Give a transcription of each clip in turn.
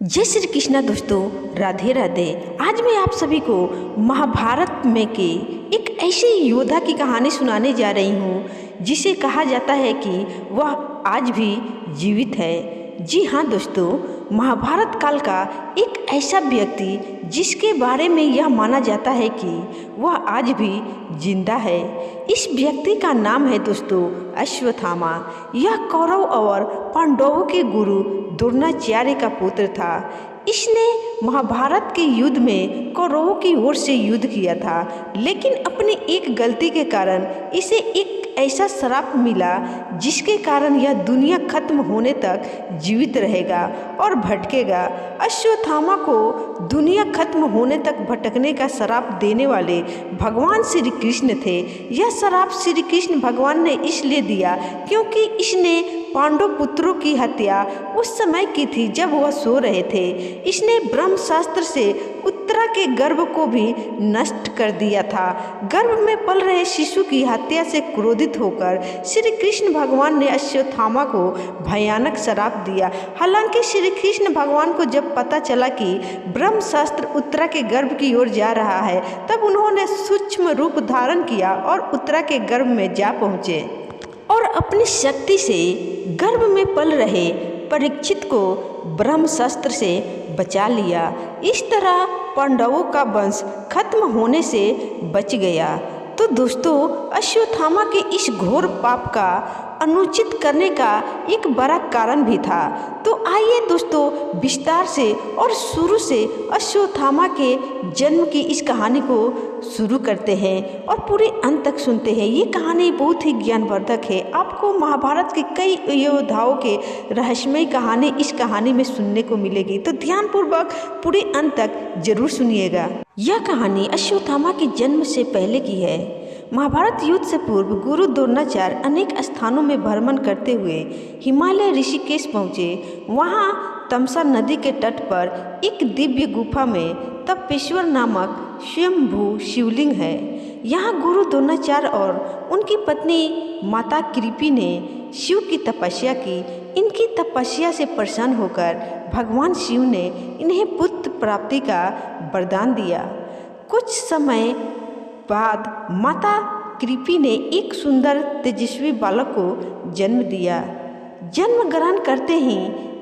जय श्री कृष्णा दोस्तों, राधे राधे। आज मैं आप सभी को महाभारत में के एक ऐसे योद्धा की कहानी सुनाने जा रही हूँ जिसे कहा जाता है कि वह आज भी जीवित है। जी हाँ दोस्तों, महाभारत काल का एक ऐसा व्यक्ति जिसके बारे में यह माना जाता है कि वह आज भी जिंदा है। इस व्यक्ति का नाम है दोस्तों अश्वत्थामा। यह कौरव और पांडवों के गुरु द्रोणाचार्य का पुत्र था। इसने महाभारत के युद्ध में कौरवों की ओर से युद्ध किया था, लेकिन अपनी एक गलती के कारण इसे एक ऐसा श्राप मिला जिसके कारण यह दुनिया खत्म होने तक जीवित रहेगा और भटकेगा। अश्वत्थामा को दुनिया खत्म होने तक भटकने का श्राप देने वाले भगवान श्री कृष्ण थे। यह श्राप श्री कृष्ण भगवान ने इसलिए दिया क्योंकि इसने पांडव पुत्रों की हत्या उस समय की थी जब वह सो रहे थे। इसने ब्रह्मास्त्र से उत्तरा के गर्भ को भी नष्ट कर दिया था। गर्भ में पल रहे शिशु की हत्या से क्रोधित होकर श्री कृष्ण भगवान ने अश्वत्थामा को भयानक श्राप दिया। हालांकि श्री कृष्ण भगवान को जब पता चला कि ब्रह्मास्त्र उत्तरा के गर्भ की ओर जा रहा है, तब उन्होंने सूक्ष्म रूप धारण किया और उत्तरा के गर्भ में जा पहुँचे और अपनी शक्ति से गर्भ में पल रहे परीक्षित को ब्रह्मास्त्र से बचा लिया। इस तरह पांडवों का वंश खत्म होने से बच गया। तो दोस्तों, अश्वत्थामा के इस घोर पाप का अनुचित करने का एक बड़ा कारण भी था। तो आइए दोस्तों, विस्तार से और शुरू से अश्वत्थामा के जन्म की इस कहानी को शुरू करते हैं और पूरे अंत तक सुनते हैं। ये कहानी बहुत ही ज्ञानवर्धक है। आपको महाभारत के कई योद्धाओं के रहस्यमय कहानी इस कहानी में सुनने को मिलेगी, तो ध्यानपूर्वक पूरे अंत तक जरूर सुनिएगा। यह कहानी अश्वत्थामा के जन्म से पहले की है। महाभारत युद्ध से पूर्व गुरु द्रोणाचार्य अनेक स्थानों में भ्रमण करते हुए हिमालय ऋषिकेश पहुँचे। वहाँ तमसा नदी के तट पर एक दिव्य गुफा में तपेश्वर नामक स्वयंभू शिवलिंग है। यहाँ गुरु द्रोणाचार्य और उनकी पत्नी माता कृपि ने शिव की तपस्या की। इनकी तपस्या से प्रसन्न होकर भगवान शिव ने इन्हें पुत्र प्राप्ति का वरदान दिया। कुछ समय बाद माता कृपि ने एक सुंदर तेजस्वी बालक को जन्म दिया। जन्म ग्रहण करते ही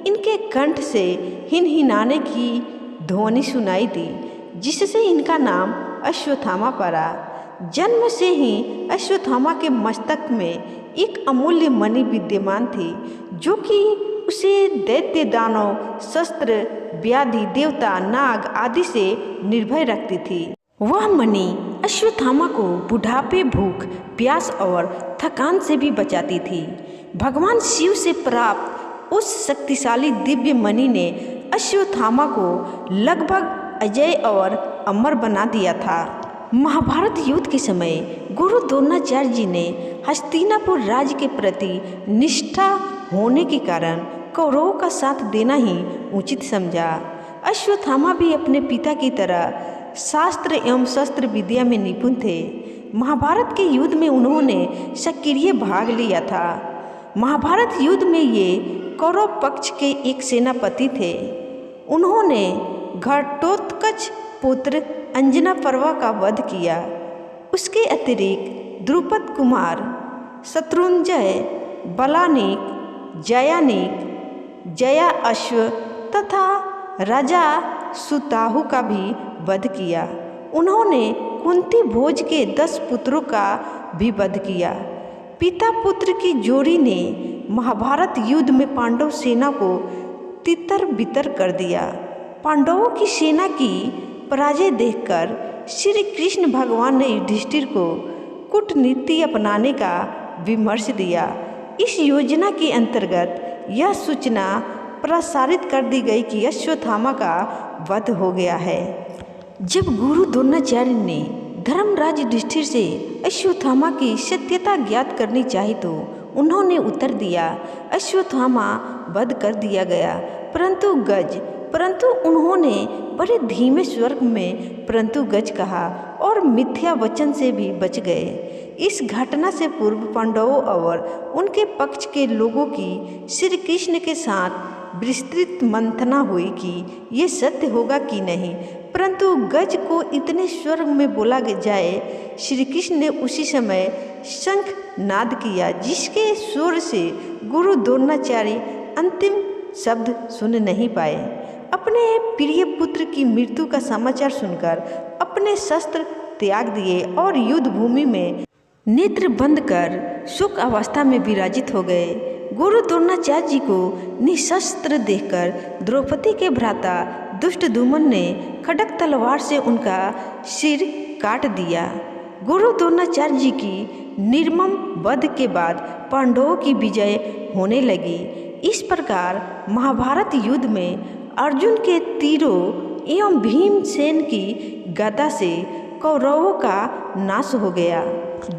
इनके कंठ से हिनहिनाने की ध्वनि सुनाई दी, जिससे इनका नाम अश्वत्थामा पड़ा। जन्म से ही अश्वत्थामा के मस्तक में एक अमूल्य मणि विद्यमान थी, जो कि उसे दैत्य, दानव, शस्त्र, व्याधि, देवता, नाग आदि से निर्भय रखती थी। वह मणि अश्वत्थामा को बुढ़ापे, भूख, प्यास और थकान से भी बचाती थी। भगवान शिव से प्राप्त उस शक्तिशाली दिव्य मणि ने अश्वत्थामा को लगभग अजय और अमर बना दिया था। महाभारत युद्ध के समय गुरु द्रोणाचार्य जी ने हस्तिनापुर राज्य के प्रति निष्ठा होने के कारण कौरवों का साथ देना ही उचित समझा। अश्वत्थामा भी अपने पिता की तरह शास्त्र एवं शस्त्र विद्या में निपुण थे। महाभारत के युद्ध में उन्होंने सक्रिय भाग लिया था। महाभारत युद्ध में ये कौरव पक्ष के एक सेनापति थे। उन्होंने घटोत्कच पुत्र अंजना पर्वा का वध किया। उसके अतिरिक्त द्रुपद कुमार, शत्रुंजय, बलानिक, जयानिक, जया अश्व तथा राजा सुताहु का भी वध किया। उन्होंने कुंती भोज के 10 पुत्रों का भी वध किया। पिता पुत्र की जोड़ी ने महाभारत युद्ध में पांडव सेना को तितर बितर कर दिया। पांडवों की सेना की पराजय देखकर श्री कृष्ण भगवान ने युधिष्ठिर को कूटनीति अपनाने का विमर्श दिया। इस योजना के अंतर्गत यह सूचना प्रसारित कर दी गई कि अश्वत्थामा का वध हो गया है। जब गुरु द्रोणाचार्य ने धर्मराज युधिष्ठिर से अश्वत्थामा की सत्यता ज्ञात करनी चाहिए तो उन्होंने उत्तर दिया, अश्वत्थामा वध कर दिया गया, परंतु उन्होंने बड़े धीमे स्वर में परंतु गज कहा और मिथ्या वचन से भी बच गए। इस घटना से पूर्व पांडवों और उनके पक्ष के लोगों की श्री कृष्ण के साथ विस्तृत मंथना हुई कि ये सत्य होगा कि नहीं, परंतु गज को इतने स्वर में बोला जाए। श्री कृष्ण ने उसी समय शंख नाद किया, जिसके स्वर से गुरु द्रोणाचार्य अंतिम शब्द सुन नहीं पाए। अपने प्रिय पुत्र की मृत्यु का समाचार सुनकर अपने शस्त्र त्याग दिए और युद्ध भूमि में नेत्र बंद कर शोक अवस्था में विराजित हो गए। गुरु द्रोणाचार्य जी को निशस्त्र देखकर द्रौपदी के भ्राता दुष्टद्युम्न ने खड्ग तलवार से उनका सिर काट दिया। गुरु द्रोणाचार्य जी की निर्मम वध के बाद पांडवों की विजय होने लगी। इस प्रकार महाभारत युद्ध में अर्जुन के तीरों एवं भीमसेन की गदा से कौरवों का नाश हो गया।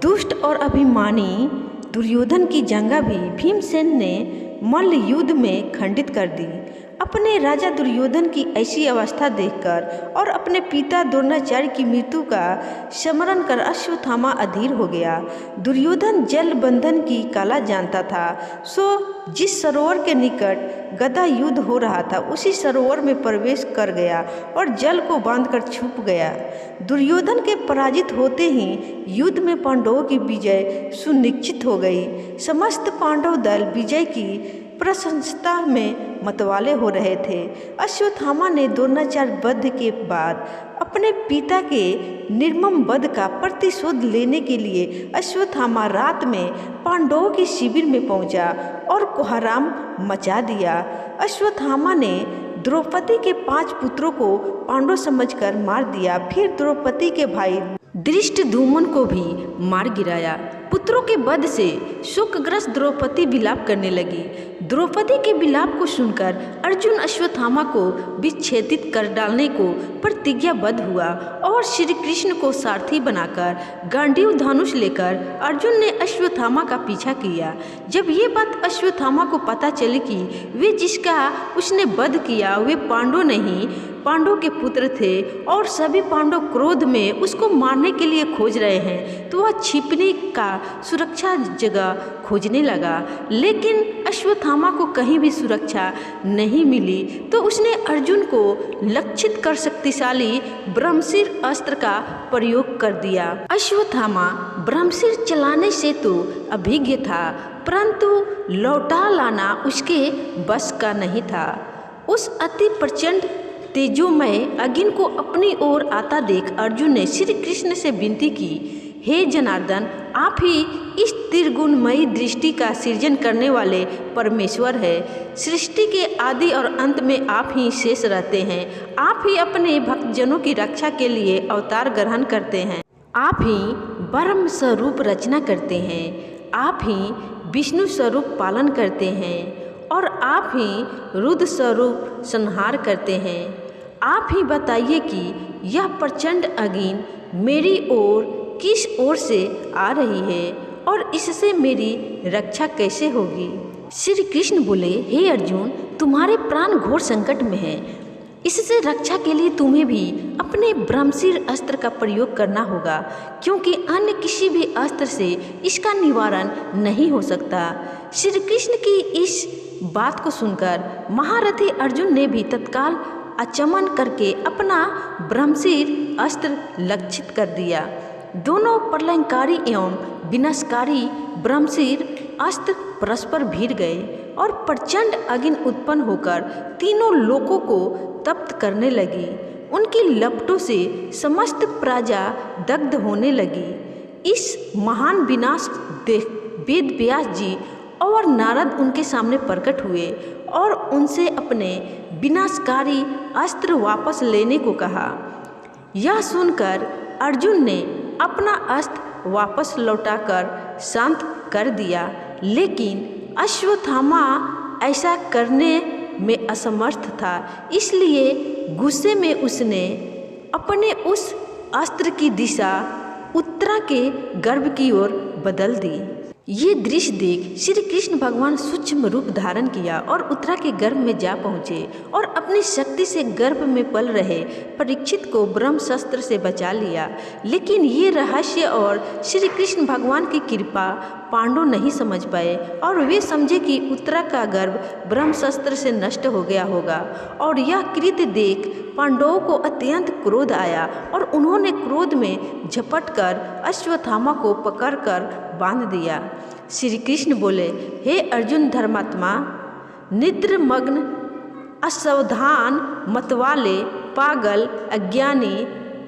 दुष्ट और अभिमानी दुर्योधन की जंगा भी भीमसेन ने मल्ल युद्ध में खंडित कर दी। अपने राजा दुर्योधन की ऐसी अवस्था देखकर और अपने पिता द्रोणाचार्य की मृत्यु का स्मरण कर अश्वत्थामा अधीर हो गया। दुर्योधन जल बंधन की कला जानता था, सो जिस सरोवर के निकट गदा युद्ध हो रहा था उसी सरोवर में प्रवेश कर गया और जल को बांधकर छुप गया। दुर्योधन के पराजित होते ही युद्ध में पांडवों की विजय सुनिश्चित हो गई। समस्त पांडव दल विजय की प्रशंसा में मतवाले हो रहे थे। अश्वत्थामा ने द्रोणाचार्य वध के बाद अपने पिता के निर्मम वध का प्रतिशोध लेने के लिए अश्वत्थामा रात में पांडवों के शिविर में पहुंचा और कोहराम मचा दिया। अश्वत्थामा ने द्रौपदी के 5 पुत्रों को पांडव समझकर मार दिया। फिर द्रौपदी के भाई धृष्टद्युम्न को भी मार गिराया। पुत्रों के वध से शोकग्रस्त द्रौपदी विलाप करने लगी। द्रौपदी के विलाप को सुनकर अर्जुन अश्वत्थामा को विच्छेदित कर डालने को प्रतिज्ञाबद्ध हुआ और श्री कृष्ण को सारथी बनाकर गांडीव धनुष लेकर अर्जुन ने अश्वत्थामा का पीछा किया। जब ये बात अश्वत्थामा को पता चली कि वे जिसका उसने वध किया वे पांडव नहीं पांडव के पुत्र थे और सभी पांडव क्रोध में उसको मारने के लिए खोज रहे हैं, तो वह छिपने का सुरक्षा जगह खोजने लगा। लेकिन अश्वत्थामा को कहीं भी सुरक्षा नहीं मिली, तो उसने अर्जुन को लक्षित कर शक्तिशाली ब्रह्मशिर अस्त्र का प्रयोग कर दिया। अश्वत्थामा ब्रह्मशिर चलाने से तो अभिज्ञ था, परंतु लौटा लाना उसके बस का नहीं था। उस अति प्रचंड तेजोमय अग्नि को अपनी ओर आता देख अर्जुन ने श्री कृष्ण से विनती की, हे जनार्दन, आप ही इस त्रिगुणमयी दृष्टि का सृजन करने वाले परमेश्वर है। सृष्टि के आदि और अंत में आप ही शेष रहते हैं। आप ही अपने भक्तजनों की रक्षा के लिए अवतार ग्रहण करते हैं। आप ही ब्रह्म स्वरूप रचना करते हैं। आप ही विष्णु स्वरूप पालन करते हैं और आप ही रुद्र स्वरूप संहार करते हैं। आप ही बताइए कि यह प्रचंड अग्नि मेरी ओर किस ओर से आ रही है और इससे मेरी रक्षा कैसे होगी। श्री कृष्ण बोले, हे अर्जुन, तुम्हारे प्राण घोर संकट में हैं। इससे रक्षा के लिए तुम्हें भी अपने ब्रह्मशिर अस्त्र का प्रयोग करना होगा, क्योंकि अन्य किसी भी अस्त्र से इसका निवारण नहीं हो सकता। श्री कृष्ण की इस बात को सुनकर महारथी अर्जुन ने भी तत्काल आचमन करके अपना ब्रह्मशिर अस्त्र लक्षित कर दिया। दोनों प्रलयंकारी एवं विनाशकारी ब्रह्मशिर अस्त्र परस्पर भिड़ गए और प्रचंड अग्नि उत्पन्न होकर तीनों लोकों को तप्त करने लगी। उनकी लपटों से समस्त प्रजा दग्ध होने लगी। इस महान विनाश देख वेद व्यास जी और नारद उनके सामने प्रकट हुए और उनसे अपने विनाशकारी अस्त्र वापस लेने को कहा। यह सुनकर अर्जुन ने अपना अस्त्र वापस लौटाकर शांत कर दिया, लेकिन अश्वत्थामा ऐसा करने में असमर्थ था। इसलिए गुस्से में उसने अपने उस अस्त्र की दिशा उत्तरा के गर्भ की ओर बदल दी। ये दृश्य देख श्री कृष्ण भगवान सूक्ष्म रूप धारण किया और उत्तरा के गर्भ में जा पहुँचे और अपनी शक्ति से गर्भ में पल रहे परीक्षित को ब्रह्मास्त्र से बचा लिया। लेकिन ये रहस्य और श्री कृष्ण भगवान की कृपा पांडव नहीं समझ पाए और वे समझे कि उत्तरा का गर्भ ब्रह्मास्त्र से नष्ट हो गया होगा। और यह कृत्य देख पांडवों को अत्यंत क्रोध आया और उन्होंने क्रोध में झपट कर अश्वत्थामा को पकड़कर बांध दिया। श्री कृष्ण बोले, हे अर्जुन धर्मात्मा, निद्रमग्न, असावधान, मतवाले, पागल, अज्ञानी,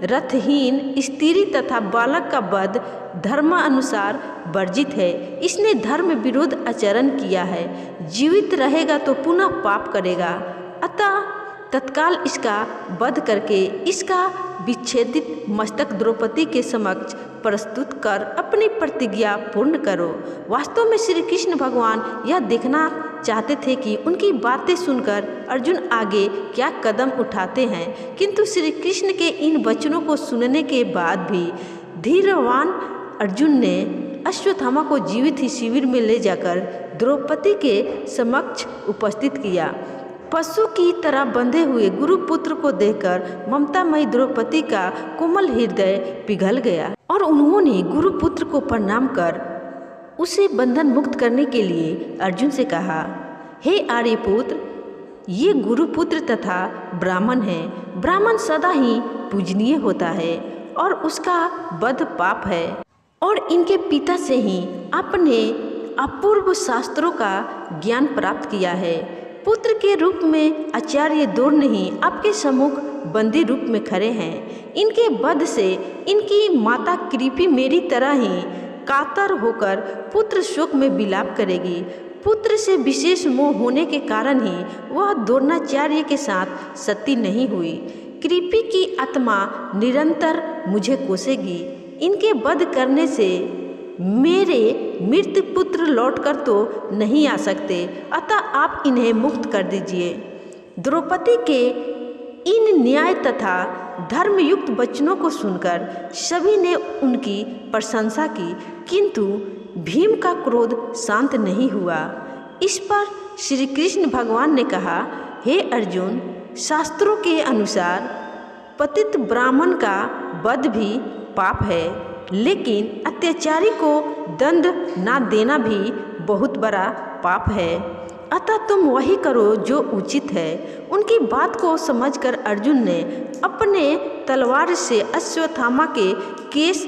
रथहीन, स्त्री तथा बालक का वध धर्मानुसार वर्जित है। इसने धर्म विरोध आचरण किया है। जीवित रहेगा तो पुनः पाप करेगा। अतः तत्काल इसका वध करके इसका विच्छेदित मस्तक द्रौपदी के समक्ष प्रस्तुत कर अपनी प्रतिज्ञा पूर्ण करो। वास्तव में श्री कृष्ण भगवान यह देखना चाहते थे कि उनकी बातें सुनकर अर्जुन आगे क्या कदम उठाते हैं, किंतु श्री कृष्ण के इन वचनों को सुनने के बाद भी धीरवान अर्जुन ने अश्वत्थामा को जीवित ही शिविर में ले जाकर द्रौपदी के समक्ष उपस्थित किया। पशु की तरह बंधे हुए गुरुपुत्र को देखकर ममतामयी द्रौपदी का कोमल हृदय पिघल गया और उन्होंने गुरुपुत्र को प्रणाम कर उसे बंधन मुक्त करने के लिए अर्जुन से कहा, हे आर्यपुत्र, ये गुरुपुत्र तथा ब्राह्मण है। ब्राह्मण सदा ही पूजनीय होता है और उसका वध पाप है और इनके पिता से ही आपने अपूर्व शास्त्रों का ज्ञान प्राप्त किया है। पुत्र के रूप में आचार्य द्रोण ही आपके सम्मुख बंदी रूप में खड़े हैं। इनके वध से इनकी माता कृपि मेरी तरह ही कातर होकर पुत्र शोक में विलाप करेगी। पुत्र से विशेष मोह होने के कारण ही वह द्रोणाचार्य के साथ सती नहीं हुई। कृपि की आत्मा निरंतर मुझे कोसेगी। इनके वध करने से मेरे मृत पुत्र लौटकर तो नहीं आ सकते, अतः आप इन्हें मुक्त कर दीजिए। द्रौपदी के इन न्याय तथा धर्मयुक्त वचनों को सुनकर सभी ने उनकी प्रशंसा की, किंतु भीम का क्रोध शांत नहीं हुआ। इस पर श्री कृष्ण भगवान ने कहा, हे अर्जुन, शास्त्रों के अनुसार पतित ब्राह्मण का वध भी पाप है, लेकिन अत्याचारी को दंड ना देना भी बहुत बड़ा पाप है। अतः तुम वही करो जो उचित है। उनकी बात को समझकर अर्जुन ने अपने तलवार से अश्वत्थामा के केश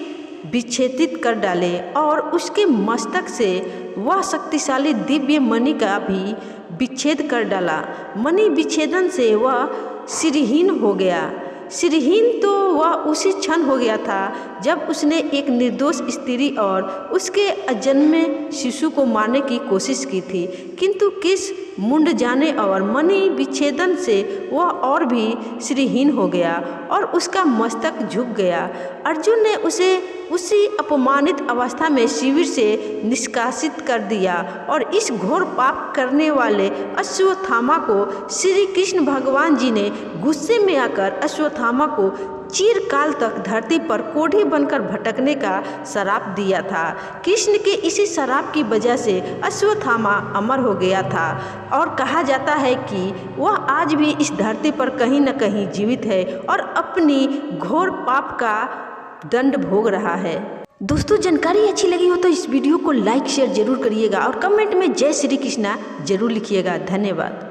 विच्छेदित कर डाले और उसके मस्तक से वह शक्तिशाली दिव्य मणि का भी विच्छेद कर डाला। मणि विच्छेदन से वह सिरहीन हो गया। सिरहीन तो वह उसी क्षण हो गया था जब उसने एक निर्दोष स्त्री और उसके अजन्मे शिशु को मारने की कोशिश की थी, किंतु किस मुंड जाने और मणि विच्छेदन से वह और भी सिरहीन हो गया और उसका मस्तक झुक गया। अर्जुन ने उसे उसी अपमानित अवस्था में शिविर से निष्कासित कर दिया और इस घोर पाप करने वाले अश्वत्थामा को श्री कृष्ण भगवान जी ने गुस्से में आकर अश्वत्थामा को चिरकाल तक धरती पर कोढ़ी बनकर भटकने का श्राप दिया था। कृष्ण के इसी श्राप की वजह से अश्वत्थामा अमर हो गया था और कहा जाता है कि वह आज भी इस धरती पर कहीं न कहीं जीवित है और अपनी घोर पाप का दंड भोग रहा है। दोस्तों, जानकारी अच्छी लगी हो तो इस वीडियो को लाइक शेयर जरूर करिएगा और कमेंट में जय श्री कृष्णा जरूर लिखिएगा। धन्यवाद।